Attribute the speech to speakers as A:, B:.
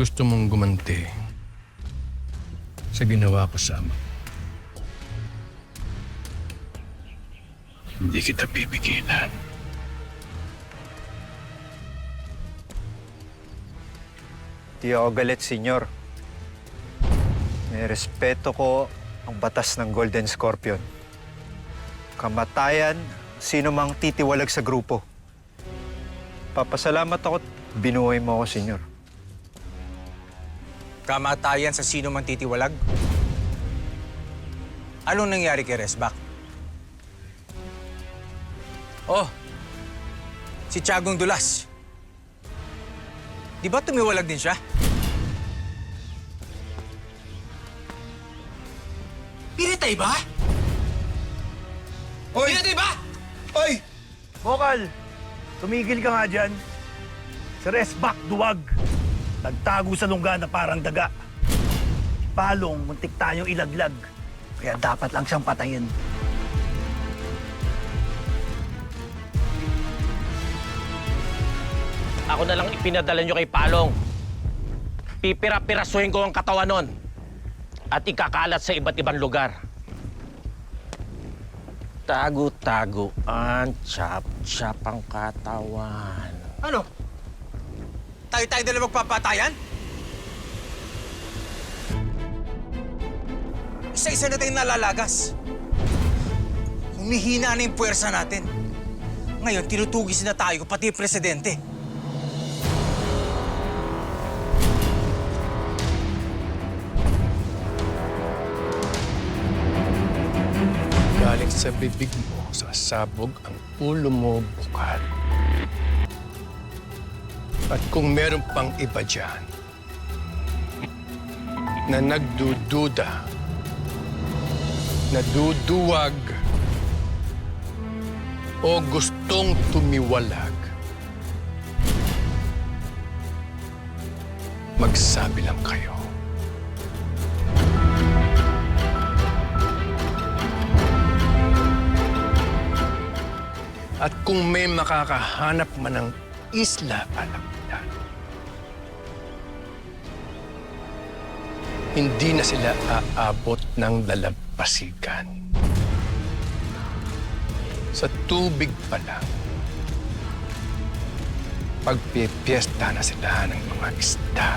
A: gusto mong gumanti sa ginawa ko sa ama, hindi kita pipigilan.
B: Di ako galit, senyor. May respeto ko ang batas ng Golden Scorpion. Kamatayan, sino mang titiwalag sa grupo. Papasalamat ako at binuhay mo ako, senyor.
C: Kamatayan sa sino man titiwalag? Anong nangyari kay Resbak? Oh, si Tiagong Dulas. Di ba tumiwalag din siya? Pinatay ba?
D: Hoy!
C: Pinatay ba?
D: Hoy!
E: Bokal, tumigil ka nga dyan. Si Resbak duwag. Nagtago sa lungga na parang daga. Palong, muntik tayong ilaglag. Kaya dapat lang siyang patayin.
F: Ako na lang ipinadala nyo kay Palong. Pipira-pirasuhin ko ang katawan nun at ikakalat sa iba't ibang lugar. Tago-taguan, chop-chop ang katawan.
C: Ano? Tayo-tayo na lang magpapatayan? Isa-isa na tayong nalalagas. Humihina na yung puwersa natin. Ngayon, tinutugis na tayo, pati yung presidente.
A: Galing sa bibig mo, sasabog ang ulo mo, Bokal. At kung meron pang iba dyan na nagdududa, naduduwag, o gustong tumiwalag, magsabi lang kayo. At kung may makakahanap man ng isla alam yan, hindi na sila aabot ng dalampasigan. Sa tubig pa lang, pagpipiesta na sila ng mga isda.